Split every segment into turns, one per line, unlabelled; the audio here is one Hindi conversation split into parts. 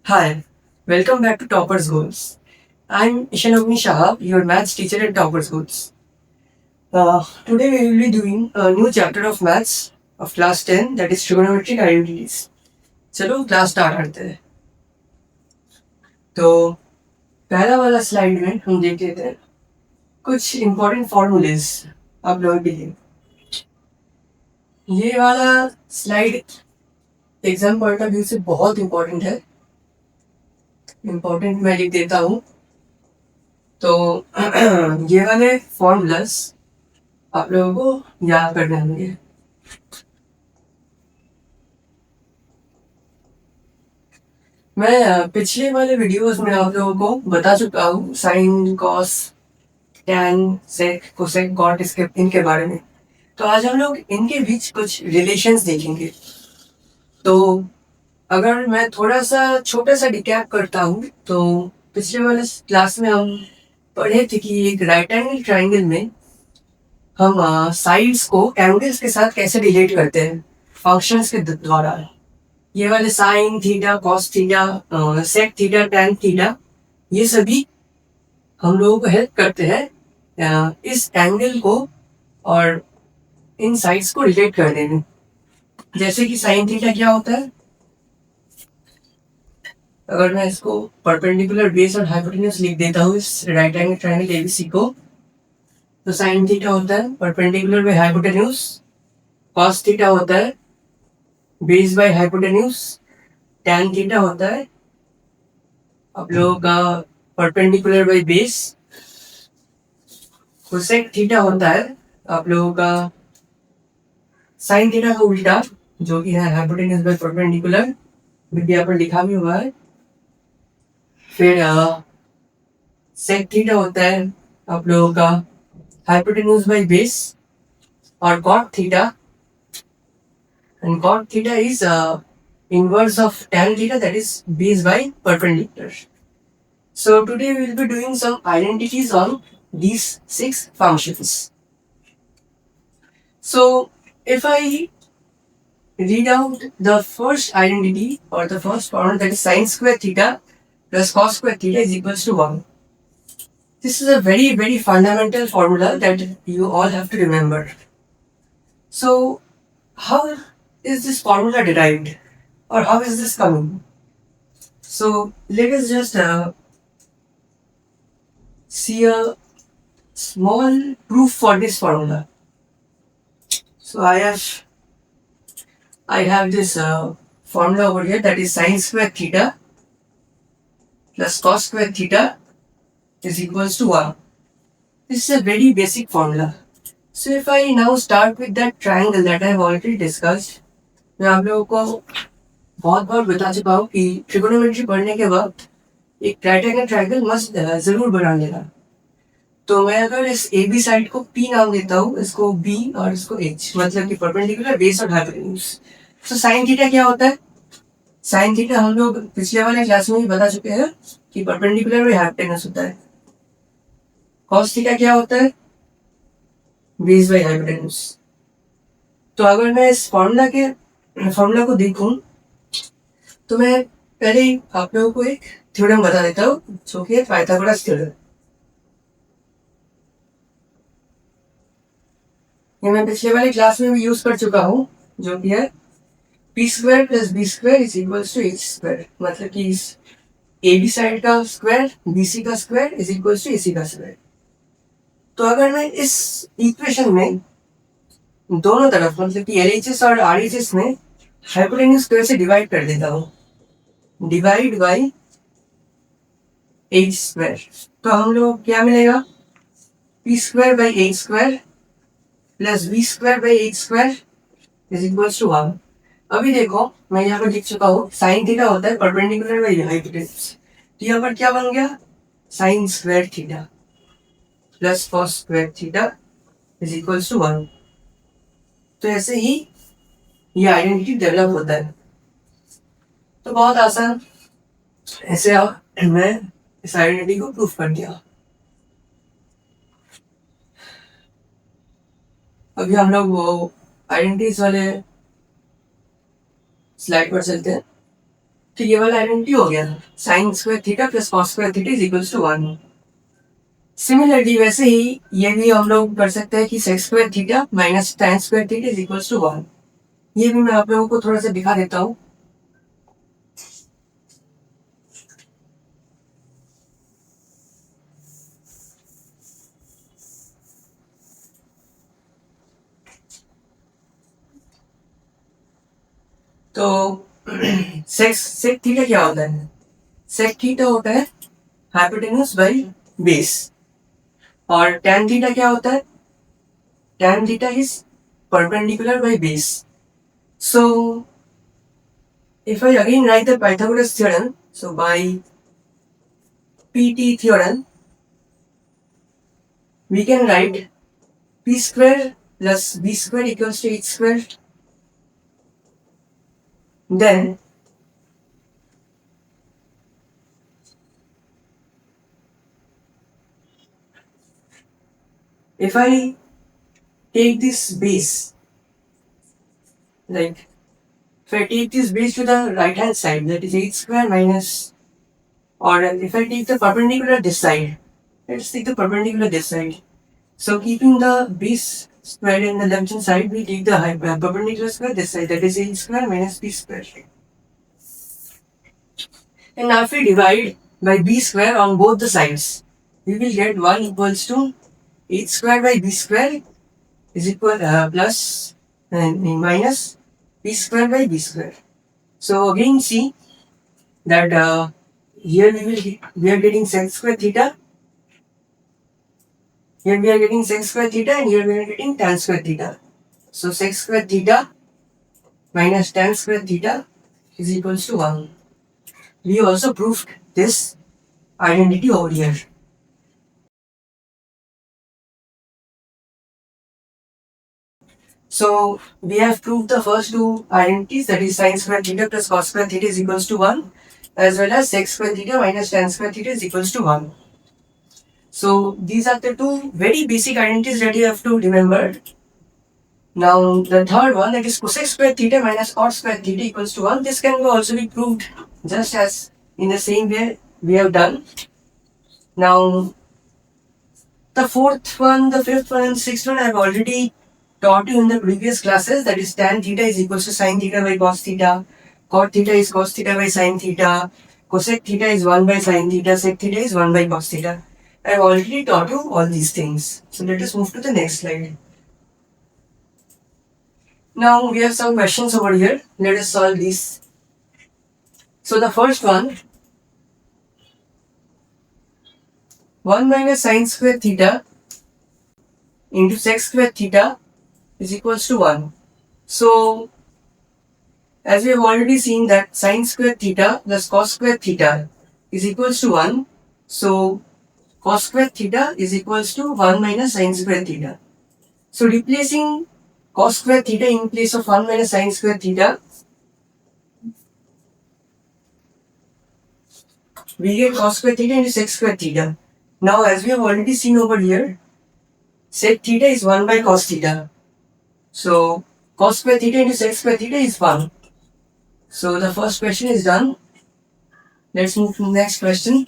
Hi, welcome back to Toppers Goals. I'm Ishanogni Shah, your maths teacher at Toppers Goals. Today we will be doing a new chapter of maths of class 10, that is trigonometric identities. चलो क्लास स्टार्ट करते हैं। तो पहला वाला स्लाइड में हम देख लेते हैं कुछ इंपॉर्टेंट फॉर्मूलेज आप लोगों के लिए। ये वाला slide exam point of view से बहुत इंपॉर्टेंट है। इंपॉर्टेंट मैं लिख देता हूँ। तो ये वाले फॉर्मूलाज आप लोगों को याद करने होंगे। मैं पिछले वाले वीडियोस में आप लोगों को बता चुका हूँ sine cos tan sec cosec cot इसके इनके बारे में। तो आज हम लोग इनके बीच कुछ रिलेशंस देखेंगे। तो अगर मैं थोड़ा सा छोटा सा डिकैप करता हूँ तो पिछले वाले क्लास में हम पढ़े थे कि एक राइट एंगल ट्राइंगल में हम साइड्स को एंगल्स के साथ कैसे रिलेट करते हैं फंक्शंस के द्वारा। ये वाले sine theta cos theta sec theta tan theta ये सभी हम लोगों को हेल्प करते हैं इस एंगल को और इन साइड्स को रिलेट करने में। जैसे कि साइन थीटा क्या होता है, अगर मैं इसको परपेंडिकुलर बेस और हाइपोटेन्यूज लिख देता हूँ इस राइट एंगल ट्रायंगल एबीसी को, तो साइन थीटा होता है perpendicular by hypotenuse, cos theta होता है base by hypotenuse, tan theta होता है आप लोगों का perpendicular by base, cosec theta होता है आप लोगों का साइन थीटा का उल्टा जो कि है हाइपोटेन्यूज बाय परपेंडिकुलर, यहाँ पर लिखा भी हुआ है। फिर सेक थीटा होता है आप लोगों का हाइपोटेन्यूज बाय बेस और cot theta, and cot theta is inverse of tan theta, that is base by perpendicular. So today we will be doing some identities on these 6 functions. So if I read out the first identity or the first formula, that is sin square theta plus cos square theta is equals to 1. This is a very fundamental formula that you all have to remember. So how is this formula derived or how is this coming? So let us just see a small proof for this formula. So I have this formula over here, that is sin square theta plus cos square theta is equals to 1. This is a very basic formula. So if I now start with that triangle that I have already discussed, मैं आप लोगों को बहुत बार बता चुका हूँ कि ट्रिगोनोमेट्री पढ़ने के वक्त एक राइट एंगल ट्रायंगल मस्ट जरूर बना लेना। तो मैं अगर इस ए बी साइड को पी नाम देता हूँ, इसको बी और इसको एच, मतलब कि परपेंडिकुलर बेस और हाइपोटेन्यूज। तो साइन थीटा क्या होता है? साइन थीटा हम लोग पिछले वाले क्लास में भी बता चुके हैं कि परपेंडिकुलर में हाइपोटेन्यूज होता है। कॉस थीटा क्या होता है? Base by hypotenuse. तो अगर मैं इस फॉर्मूला को देखूं तो मैं पहले ही आप लोगों को एक थ्योरम बता देता हूँ जो कि है पाइथागोरस थ्योरम। ये मैं पिछले वाले क्लास में भी यूज कर चुका हूँ, जो कि है P square plus B square is equals to H square, मतलब कि इस ए बी साइड का स्क्वायर बी सी का square is equals to A C का स्क्वायर। तो अगर मैं इस इक्वेशन में दोनों तरफ मतलब कि एल एच एस और आर एच एस में हाइपोटेन्यूज स्क्वायर से डिवाइड कर देता हूँ, डिवाइड बाई एच स्क्वायर, तो हम लोग क्या मिलेगा? P square by H square plus B square by H square is equals to 1। अभी देखो मैं यहाँ पर लिख चुका हूँ साइन थीटा होता है परपेंडिकुलर बाई हाइपोटेन्यूज, तो यहाँ पर क्या बन गया? Sine square theta plus cos square theta is equals to 1। तो ऐसे ही ये आइडेंटिटी डेवलप होता है। तो बहुत आसान, ऐसे मैं इस आइडेंटिटी को प्रूफ कर दिया। अभी हम लोग वो आइडेंटिटीज वाले स्लाइड पर चलते हैं। तो ये वाला आइडेंटिटी हो गया, sine square theta plus cos square theta is equals to 1। Similarly वैसे ही ये भी हम लोग कर सकते हैं कि sec square theta minus tan square theta is equals to 1। ये भी मैं आप लोगों को थोड़ा सा दिखा देता हूँ। तो सेक थीटा क्या होता है? सेक थीटा होता है हाइपोटेन्यूज बाई बेस। और tan थीटा क्या होता है? tan theta is perpendicular by base. So if I again write the Pythagoras theorem, so by PT theorem, we can write p square plus b square equals to h square. Then if I take this base, like if I take this base to the right hand side, that is h square minus, or if I take the perpendicular this side, let's take the perpendicular this side. So keeping the base square in the left hand side, we take the perpendicular square this side, that is h square minus b square. And now if we divide by b square on both the sides, we will get 1 equals to h square by b square is equal plus minus b square by b square. So again see that here we are getting sec square theta. Here we are getting sec square theta, and here we are getting tan square theta. So sec square theta minus tan square theta is equals to 1. We also proved this identity over here. So we have proved the first two identities, that is sin square theta plus cos square theta is equals to 1, as well as sec square theta minus tan square theta is equals to 1. So these are the two very basic identities that you have to remember. Now the third one, that is cosec square theta minus cot square theta equals to 1. This can also be proved just as in the same way we have done. Now the fourth one, the fifth one, and sixth one I have already taught you in the previous classes, that is tan theta is equals to sin theta by cos theta, cot theta is cos theta by sin theta, cosec theta is 1 by sin theta, sec theta is 1 by cos theta. I have already taught you all these things. So let us move to the next slide. Now we have some questions over here. Let us solve these. So the first one, 1 minus sin square theta into sec square theta is equals to 1. So as we have already seen that sin square theta plus cos square theta is equals to 1. So cos square theta is equals to 1 minus sin square theta. So replacing cos square theta in place of 1 minus sin square theta, we get cos square theta into sec square theta. Now as we have already seen over here, sec theta is 1 by cos theta. So cos square theta into sec square theta is 1. So the first question is done. Let's move to the next question.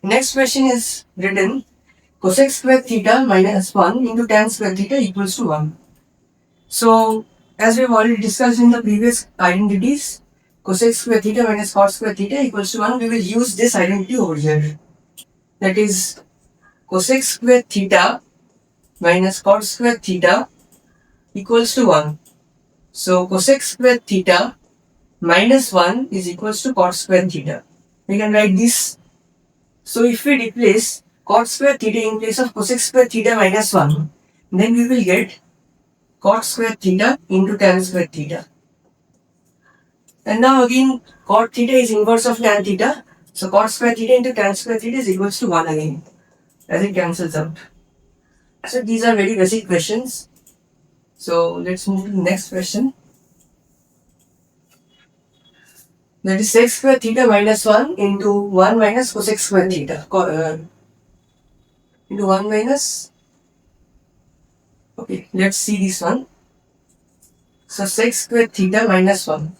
Next question is written cosec square theta minus 1 into tan square theta equals to 1. So as we have already discussed in the previous identities, cosec square theta minus cot square theta equals to 1. We will use this identity over here. That is cosec square theta minus cot square theta equals to 1. So cosec square theta minus 1 is equals to cot square theta. We can write this. So if we replace cot square theta in place of cosec square theta minus 1, then we will get cot square theta into tan square theta. And now again cot theta is inverse of tan theta. So cot square theta into tan square theta is equals to 1 again, as it cancels out. So these are very basic questions. So let's move to the next question. That is sec square theta minus 1 into 1 minus cosec square theta. Into 1 minus. Okay, let's see this one. So sec square theta minus 1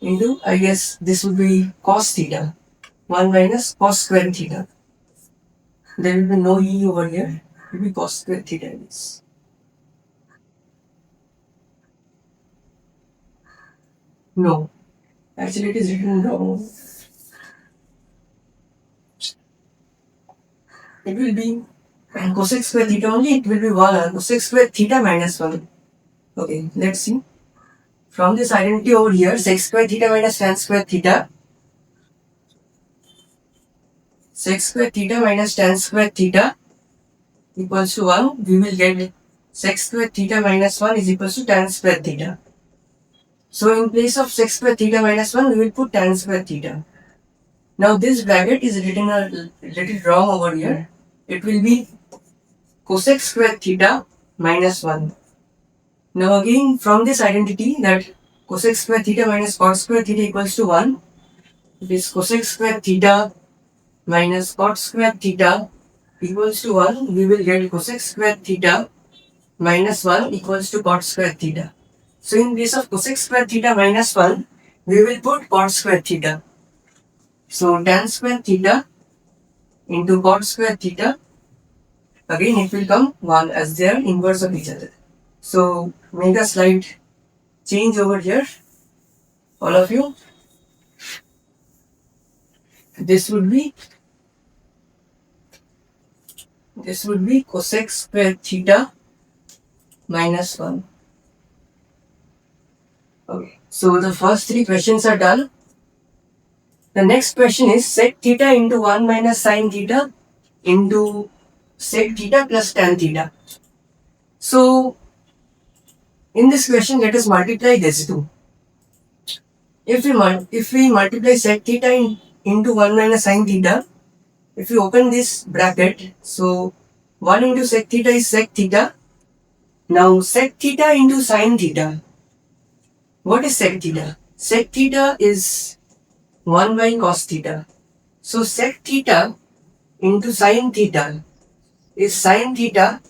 into, I guess this would be cos theta. 1 minus cos square theta. There will be no e over here. It will be cos square theta is. No. Actually it is written wrong. It will be cosec square theta only. It will be 1 cosec square theta minus 1. Okay, let's see. From this identity over here, sec square theta minus tan square theta. Sec square theta minus tan square theta equals to 1. We will get sec square theta minus 1 is equals to tan square theta. So in place of sec square theta minus 1, we will put tan square theta. Now this bracket is written a little wrong over here. It will be cosec square theta minus 1. Now again from this identity that cosec square theta minus cot square theta equals to 1, it is cosec square theta minus cot square theta equals to 1, we will get cosec square theta minus 1 equals to cot square theta. So in place of cosec square theta minus 1, we will put cot square theta. So tan square theta into cot square theta, again it will come 1 as they are inverse of each other. So make a slight change over here, all of you. This would be cosec square theta minus 1. Okay, so the first 3 questions are done. The next question is sec theta into 1 minus sin theta into sec theta plus tan theta. So in this question, let us multiply these two. If we multiply sec theta into 1 minus sin theta, if we open this bracket, so 1 into sec theta is sec theta. Now sec theta into sin theta. What is sec theta? Sec theta is 1 by cos theta. So sec theta into sin theta is sin theta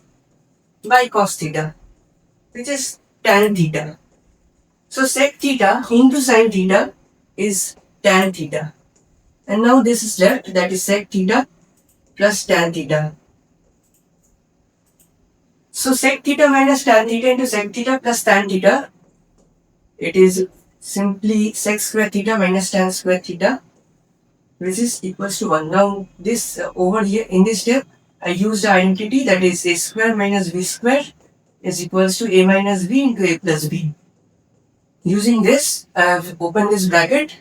by cos theta, which is tan theta. So sec theta into sin theta is tan theta. And now this is left, that is sec theta plus tan theta. So sec theta minus tan theta into sec theta plus tan theta, it is simply sec square theta minus tan square theta, which is equals to 1. Now this over here in this step, I used the identity that is a square minus b square is equals to a minus b into a plus b. Using this, I have opened this bracket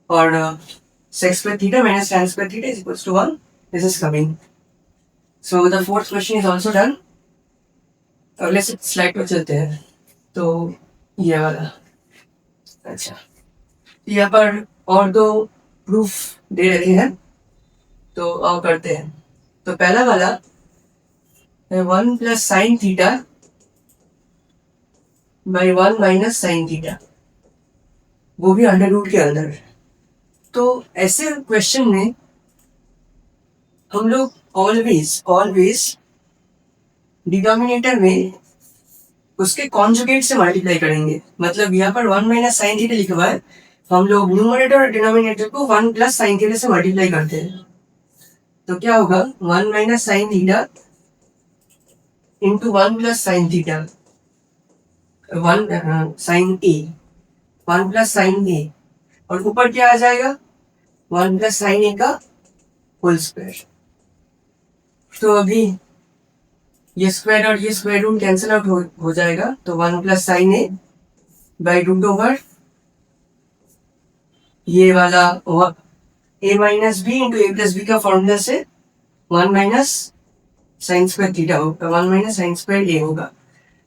or sec square theta minus tan square theta is equals to 1. This is coming. So the fourth question is also done. अगले स्लाइड पर चलते हैं. तो ये वाला, अच्छा, यहाँ पर और 2 प्रूफ दे रखे हैं, तो आओ करते हैं. तो पहला वाला 1 plus sine theta by 1 minus sine theta, वो भी अंडर रूट के अंदर. तो ऐसे क्वेश्चन में हम लोग ऑलवेज डिनोमिनेटर में उसके कॉन्जुगेट से मल्टीप्लाई करेंगे. मतलब यहाँ पर 1 माइनस साइन थीटा लिखा हुआ है, हम लोग न्यूमरेटर और डिनोमिनेटर को 1 प्लस साइन थीटा से मल्टीप्लाई करते हैं. तो क्या होगा 1 minus sine theta into 1 plus sine theta, 1 sine A, 1 plus sine A, और ऊपर क्या आ जाएगा 1 प्लस साइन ए का होल स्क्वायर. तो अभी ये स्क्वायर और ये स्क्वायर रूट कैंसिल आउट हो जाएगा. तो 1 plus sine A by root over ये वाला A minus B into A plus B का फॉर्मूला से 1 माइनस साइन स्क्वायर थीटा होगा, 1 माइनस साइन स्क्वायर ए होगा.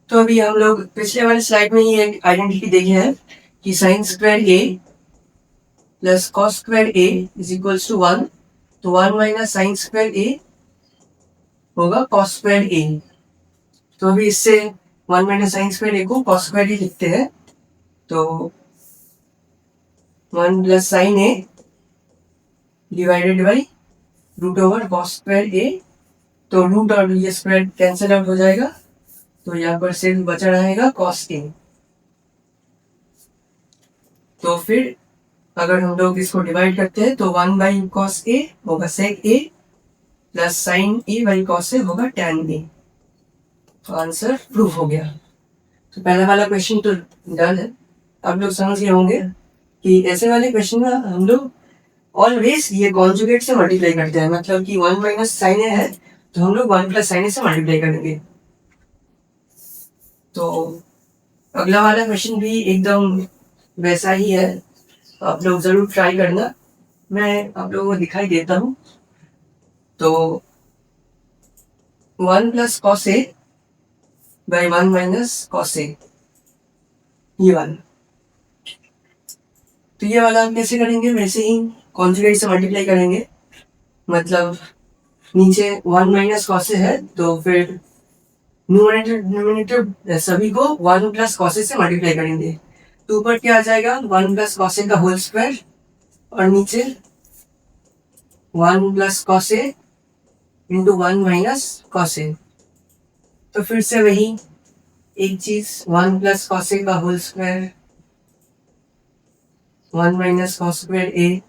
तो अभी हम लोग पिछले वाले स्लाइड में ये आइडेंटिटी देखे हैं कि sine square A plus cos square A is equals to 1. तो 1 माइनस साइन स्क्वायर ए होगा कॉस स्क्वायर ए. तो अभी इससे 1 माइनस साइन स्क्वायर ए को कॉस स्क्वायर ए लिखते हैं. तो 1 plus sine A divided by root over cos square A. तो रूट और ये स्क्वायर कैंसिल आउट हो जाएगा. तो यहाँ पर सिर्फ बचा रहेगा कॉस ए. तो फिर अगर हम लोग इसको डिवाइड करते हैं तो 1/cos A होगा sec A plus sign A by cos A होगा tan A। तो आंसर प्रूव हो गया। तो पहला वाला क्वेश्चन तो डन है। आप लोग समझ गए होंगे कि ऐसे वाले क्वेश्चन में हम लोग ऑलवेज ये कॉन्जुगेट से मल्टीप्लाई करते हैं, मतलब कि 1 माइनस साइन ए है तो हम लोग 1 प्लस साइन ए से मल्टीप्लाई करेंगे। तो अगला वाला क्वेश्चन भी एकदम वैसा ही है, आप लोग जरूर ट्राई करना। मैं आप लोगों को दिखाई देता हूँ। तो 1 plus cos A by 1 minus cos A, ये वाला। तो ये वाला हम कैसे करेंगे, वैसे ही कॉन्जुगेट से मल्टीप्लाई करेंगे। मतलब नीचे 1 माइनस कॉस ए है तो फिर न्यूमरेटर डिनोमिनेटर सभी को 1 प्लस कॉस ए से मल्टीप्लाई करेंगे। तो ऊपर क्या आ जाएगा 1 प्लस कॉस ए का होल स्क्वायर और नीचे 1 प्लस कॉस ए इंटू 1 माइनस कॉस ए। तो फिर से वही एक चीज 1 प्लस कॉस ए का whole square 1 minus cos square A,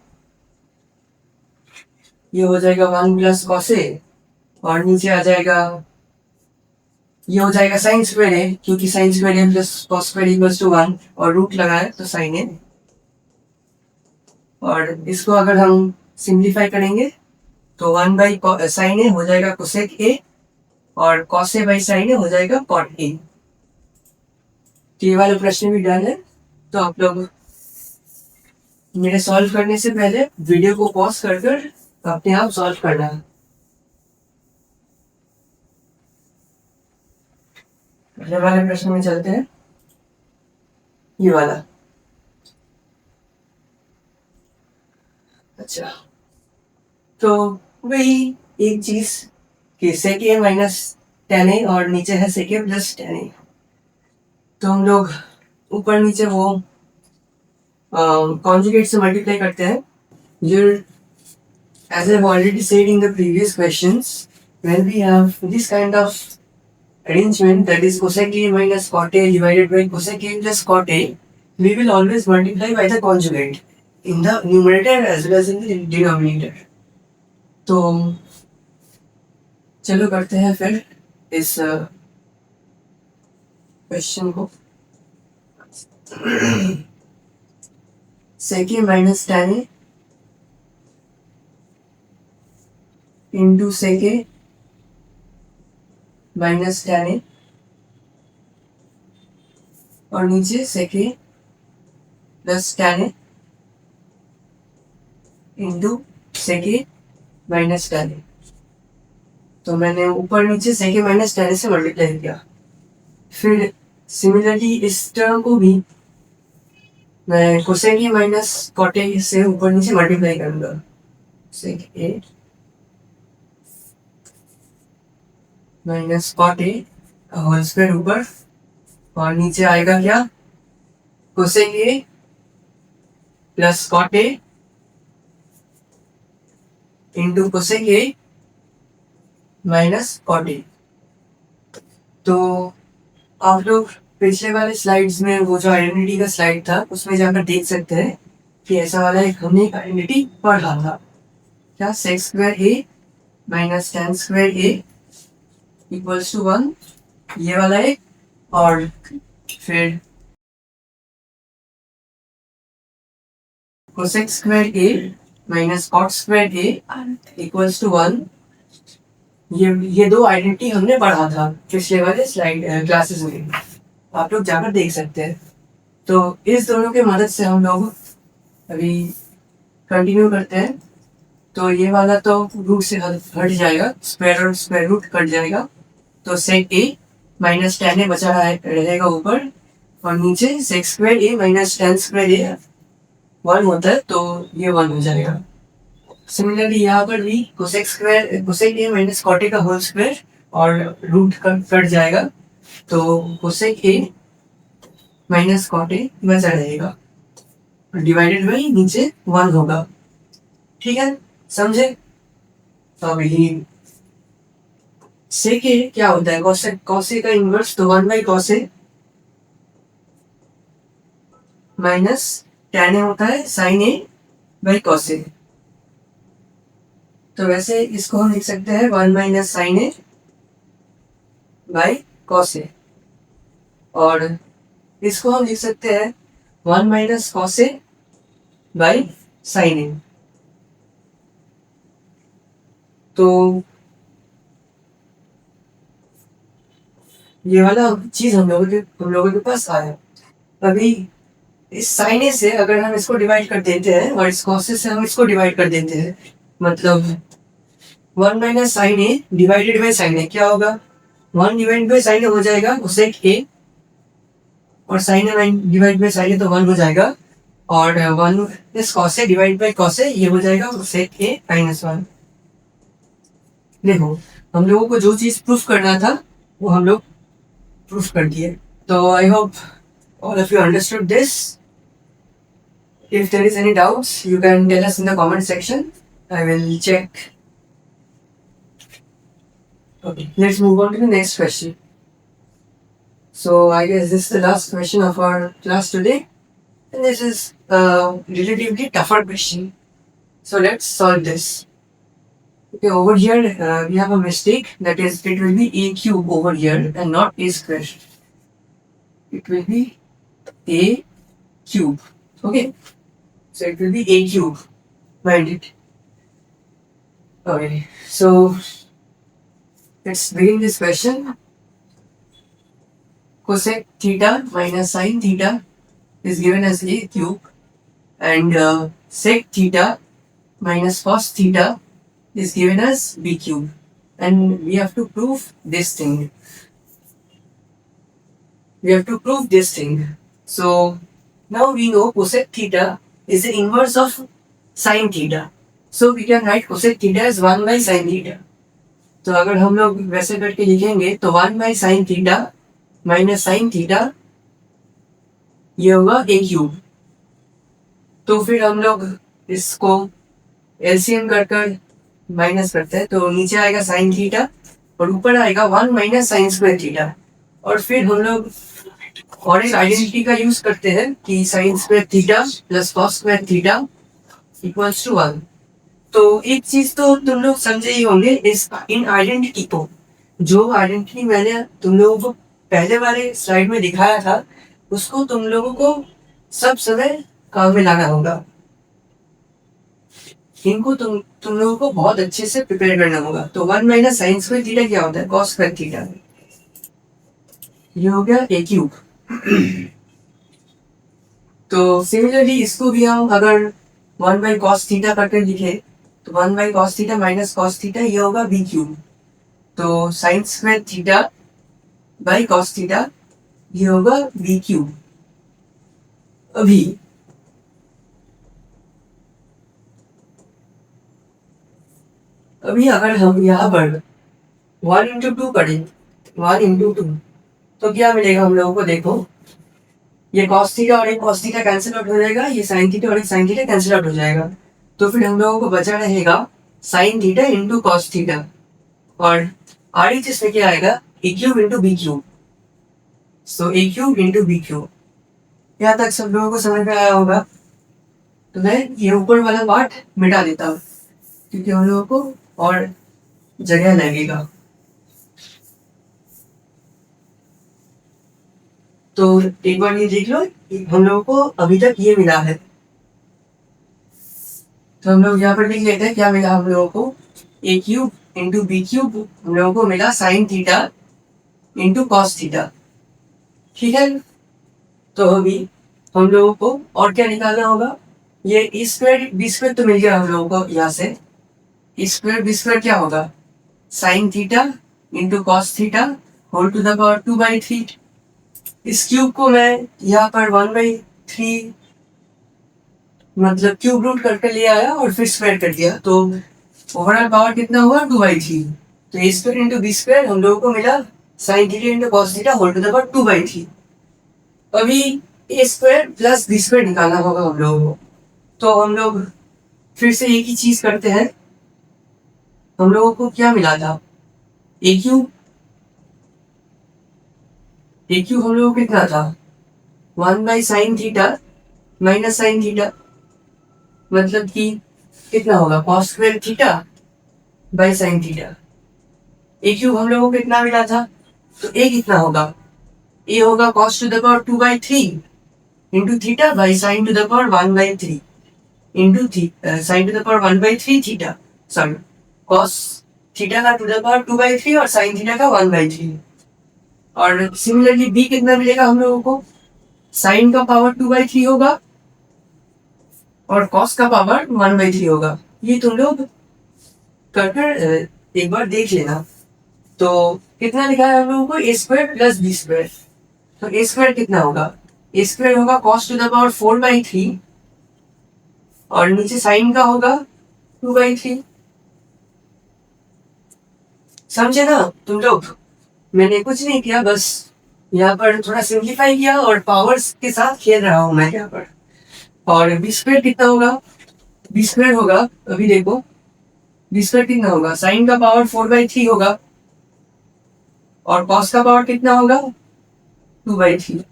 ये हो जाएगा 1 प्लस कॉस ए और नीचे आ जाएगा ये हो जाएगा साइन स्क्वायर ए, क्योंकि sine square A plus cos square equals to 1 और रूट लगा है तो साइन ए। और इसको अगर हम सिंप्लीफाई करेंगे तो 1 बाई साइन ए हो जाएगा कोसेक ए और कॉस ए बाई साइन ए हो जाएगा कॉट ए। तो ये वाला प्रश्न भी डन है। तो आप लोग मेरे सॉल्व करने से पहले वीडियो को पॉज कर कर अपने आप सॉल्व करना। पहले वाले प्रश्न में चलते हैं, ये वाला। अच्छा, तो वही एक चीज कि सेक ए माइनस टेन ए और नीचे है सेक ए प्लस टेन ए। तो हम लोग ऊपर नीचे वो कॉन्जुगेट से मल्टीप्लाई करते हैं। You're, as I've already said in the previous questions, when we have this kind of arrangement, that is cosec A minus cot A divided by cosec A plus cot A, we will always multiply by the conjugate in the numerator as well as in the denominator. तो चलो करते हैं फिर इस क्वेश्चन को। sec A minus tan A into sec A minus tan A और नीचे sec A plus tan A into sec A minus tan A। तो मैंने ऊपर नीचे sec A minus tan A से मल्टीप्लाई किया। फिर सिमिलरली इस टर्म को भी मैं cosec A minus cot A से ऊपर नीचे मल्टीप्लाई करूंगा। Sec A minus cot A whole square ऊपर और नीचे आएगा क्या cosec A plus cot A into cosec A minus cot A. तो आप लोग पिछले वाले स्लाइड्स में वो जो आइडेंटिटी का स्लाइड था उसमें जाकर देख सकते हैं कि ऐसा वाला एक हमने एक आइडेंटिटी पढ़ा था, क्या sec square A minus tan square A equals to 1, ये वाला एक। और फिर cosec square A minus cot square A equals to 1, ये दो आइडेंटिटी हमने पढ़ा था पिछले वाले स्लाइड क्लासेस में, आप लोग जाकर देख सकते हैं। तो इस दोनों के मदद से हम लोग अभी कंटिन्यू करते हैं। तो ये वाला तो रूट से हट जाएगा, स्क्वायर और स्क्वायर रूट कट जाएगा। तो सेक ए माइनस टेन ए बचा रहेगा ऊपर और नीचे सेक square A minus tan square ए 1 होता है तो ये 1 हो जाएगा। सिमिलरली यहाँ पर भी cosec A minus cot A का होल स्क्वायर और रूट कट जाएगा तो cosec A minus cot A बचा रहेगा डिवाइडेड बाई नीचे 1 होगा। ठीक है, समझे? तो अभी सेक ए क्या होता है, कॉस ए का इनवर्स तो 1 by cos A minus tan ए होता है sin a by cos a। तो वैसे इसको हम लिख सकते हैं 1 minus sine A by cos a, और इसको हम लिख सकते हैं 1 minus cos a by sine A. तो ये वाला चीज हम लोगों के पास आया। अभी इस साइन ए से अगर हम इसको डिवाइड कर देते हैं और इस cos a से हम इसको डिवाइड कर देते हैं, मतलब 1 minus sine A divided by sine A क्या होगा, 1 डिवाइड बाई साइन ए हो जाएगा कोसेक ए, और sine A divide by sine A तो 1 हो जाएगा, और 1 इस cos a divide by cos a ये हो जाएगा कोसेक ए माइनस 1। देखो हम लोगों को जो चीज प्रूफ करना था वो हम लोग प्रूफ कर दिए। तो I hope all of you understood this. If there is any doubts, you can tell us in the comment section. I will check. Okay, let's move on to the next question. So I guess this is the last question of our class today, and this is a relatively tougher question. So let's solve this. Okay, over here we have a mistake, that is it will be a cube over here and not a square. It will be a cube. Okay, so it will be a cube. Mind it. Okay, so let's begin this question. Cosec theta minus sin theta is given as a cube, and sec theta minus cos theta is given as b cube, and we have to prove this thing. So now we know cosec theta is the inverse of sin theta, so we can write cosec theta as 1 by sin theta. तो अगर हम लोग वैसे करके लिखेंगे तो 1 by sin theta minus sine theta ये होगा ए क्यूब। तो फिर हम लोग इसको एलसीएम कर माइनस करते हैं, तो नीचे आएगा साइन थीटा और ऊपर आएगा 1 माइनस साइन स्क्वायर थीटा, और फिर हम लोग और एक आइडेंटिटी का यूज करते हैं कि sine square theta plus cos square theta equals to 1। तो एक चीज तो तुम लोग समझे ही होंगे इस इन आइडेंटिटी को, जो आइडेंटिटी मैंने तुम लोगों को पहले वाले स्लाइड में दिखाया था उसको तुम लोगों को सब समय काम में लाना होगा। इनको तुम लोगों को बहुत अच्छे से प्रिपेयर करना होगा। तो 1 माइनस साइन स्क्वायर थीटा क्या होता है, कॉस स्क्वायर थीटा। ये हो गया ए क्यूब। तो सिमिलरली इसको भी हम अगर 1 बाई कॉस थीटा करके लिखे तो 1 by cos theta minus cos theta ये होगा बी क्यूब। तो sign square theta by cos theta ये होगा बी क्यूब। अभी अगर हम यहाँ पर 1 इंटू 2 करें, 1 इंटू 2 तो क्या मिलेगा हम लोगों को। देखो ये कॉस थीटा और एक कॉस थीटा कैंसिल आउट हो जाएगा, ये साइन थीटा और एक साइन थीटा कैंसिल आउट हो जाएगा। तो फिर हम लोगों को बचा रहेगा sign theta into cos theta, और RHS में क्या आएगा ए क्यूब इंटू बी क्यूब। सो ए क्यूब इंटू बी क्यूब। यहाँ तक सब लोगों को समझ में आया होगा। तो मैं ये ऊपर वाला पार्ट मिटा देता हूँ क्योंकि हम लोगों को और जगह लगेगा। तो एक बार ये देख लो, हम लोगों को अभी तक ये मिला है। तो हम लोग यहाँ पर लिख लेते हैं क्या मिला हम लोगों को, ए क्यूब इंटू बी क्यूब हम लोगों को मिला sine theta into cos theta. ठीक है, तो अभी हम लोगों को और क्या निकालना होगा। ये ए स्क्वायर बी स्क्वायर तो मिल गया हम लोगों को। यहाँ से ए स्क्वायर बी स्क्वायर क्या होगा, sine theta into cos theta whole to the power 2/3। इस क्यूब को मैं यहाँ पर 1/3 मतलब क्यूब रूट करके ले आया और फिर स्क्वायर कर दिया, तो ओवरऑल पावर कितना हुआ 2/3। तो A square into B square हम लोगों को मिला sine theta into cos theta whole to the power 2/3। अभी A square plus B square निकालना होगा हम लोगों को। तो हम लोग फिर से एक ही चीज करते हैं। हम लोगों को क्या मिला था, ए क्यूब हम लोगों को कितना था 1 by sine theta minus sine theta, मतलब कि कितना होगा cos square theta by sine theta. A cube हम लोगों को कितना मिला था, तो ए कितना होगा, ए होगा cos to the power 2/3 into theta by sine to the power 1/3 into sine to the power 1/3 theta, sorry cos theta का टू द पावर 2/3 और साइन थीटा का 1/3। और सिमिलरली बी कितना मिलेगा हम लोगों को, साइन का पावर 2/3 होगा और कॉस का पावर 1/3 होगा। ये तुम लोग कर एक बार देख लेना। तो कितना लिखा है हम लोगों को, ए स्क्वायर प्लस बी स्क्वायर। तो ए स्क्वायर कितना होगा, ए स्क्वायर होगा कॉस टू द पावर 4/3 और नीचे साइन का होगा 2/3। समझे ना तुम लोग, मैंने कुछ नहीं किया, बस यहाँ पर थोड़ा सिंप्लीफाई किया और पावर्स के साथ खेल रहा हूं मैं यहाँ पर। और बी स्क्वायर कितना होगा, बी स्क्वायर होगा, अभी देखो बी स्क्वायर कितना होगा, साइन का पावर 4/3 होगा और कॉस का पावर कितना होगा 2/3।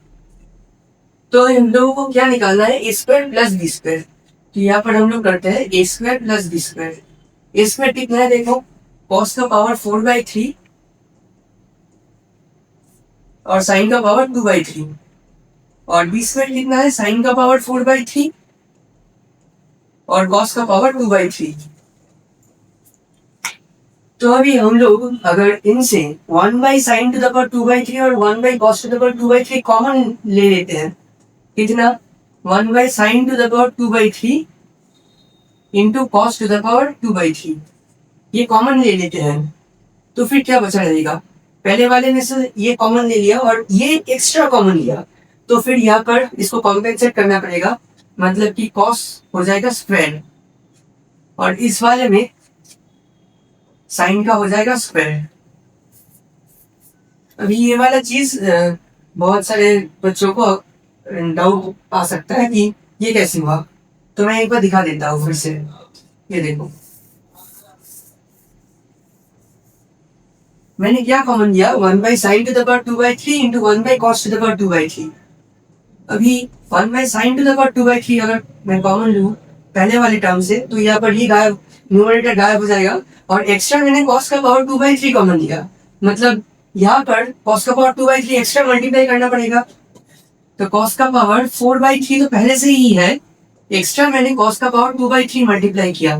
तो हम लोगों को क्या निकालना है, ए स्क्वायर प्लस बी स्क्वायर। तो यहाँ पर हम लोग करते हैं ए स्क्वायर प्लस बी स्क्वायर। ए स्क्वायर कितना है देखो, कॉस का पावर 4/3 और साइन का पावर 2/3 और बी स्क्वायर कितना है, साइन का पावर 4/3 और कॉस का पावर 2/3। तो अभी हम लोग अगर इनसे 1/sin टू द पावर 2/3 और 1/cos to the power 2/3 common ले लेते हैं, कितना 1/sin to the power 2/3 into cos to the power 2/3, ये कॉमन ले लेते हैं। तो फिर क्या बचा रहेगा, पहले वाले ने से ये कॉमन ले लिया और ये एक्स्ट्रा कॉमन लिया, तो फिर यहाँ पर इसको कॉम्पेंसेट करना पड़ेगा, मतलब कि कॉस हो जाएगा स्क्वायर और इस वाले में साइन का हो जाएगा स्क्वायर। अभी ये वाला चीज बहुत सारे बच्चों को डाउट आ सकता है कि ये कैसे हुआ, तो मैं एक बार दिखा देता हूँ फिर से। ये देखो मैंने क्या कॉमन लिया, 1/sin टू द पावर 2/3 इंटू 1/cos टू द पावर 2/3। अभी 1/sin टू द पावर 2/3 अगर मैं कॉमन लूँ पहले वाले टर्म से, तो यहाँ पर ये गायब, न्यूमरेटर गायब हो जाएगा और एक्स्ट्रा मैंने cos का पावर 2/3 कॉमन लिया, मतलब यहाँ पर cos का पावर 2/3 एक्स्ट्रा मल्टीप्लाई करना पड़ेगा। तो cos का पावर 4/3 तो पहले से ही है, एक्स्ट्रा मैंने cos का पावर 2/3 मल्टीप्लाई किया,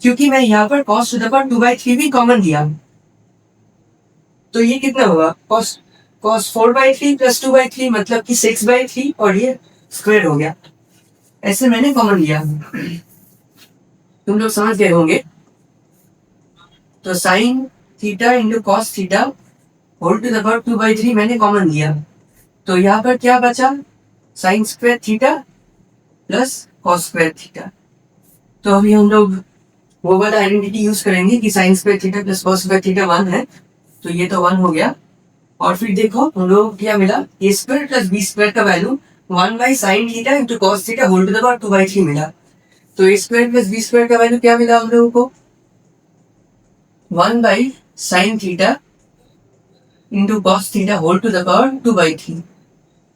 क्योंकि मैं यहाँ पर cos टू द पावर 2/3 भी कॉमन लिया। तो ये कितना होगा, cos 4/3 प्लस 2/3 मतलब कि 6/3 और ये स्क्वायर हो गया, ऐसे मैंने कॉमन लिया। तुम लोग समझ गए होंगे। तो sine theta into cos theta whole to the power 2/3 मैंने कॉमन लिया, तो यहाँ पर क्या बचा, sine square theta plus cos square theta. तो अभी हम लोग वो वाला आइडेंटिटी यूज करेंगे कि sine square theta plus cos square theta 1 है, तो ये तो 1 हो गया। और फिर देखो हम लोग क्या मिला, A square plus B square का value 1/sin theta into cos theta whole to the power 2/3 मिला। तो A square plus B square का वैल्यू क्या मिला हम लोगों को, 1/sin theta into cos theta whole to the power 2/3।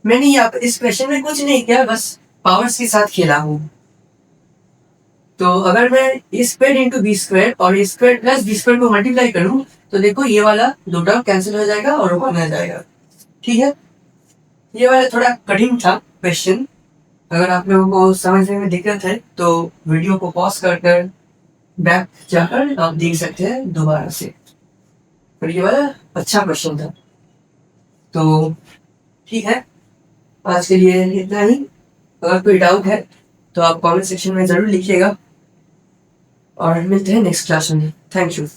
मैंने यहाँ पर इस क्वेश्चन में कुछ नहीं किया, बस पावर्स के साथ खेला हूँ। तो अगर मैं ए स्क्वायर इंटू बी स्क्वायर और ए स्क्वायर प्लस बी स्क्वायर को मल्टीप्लाई करूँ, तो देखो ये वाला दो टर्म कैंसिल हो जाएगा और वन आ जाएगा। ठीक है, ये वाला थोड़ा कठिन था क्वेश्चन। अगर आप लोगों को समझने में दिक्कत है तो वीडियो को पॉज कर बैक जाकर आप देख सकते हैं दोबारा से। पर ये वाला अच्छा क्वेश्चन था। तो ठीक है, आज के लिए इतना ही। अगर कोई डाउट है तो आप कमेंट सेक्शन में ज़रूर लिखिएगा और मिलते हैं नेक्स्ट क्लास में। Thank you.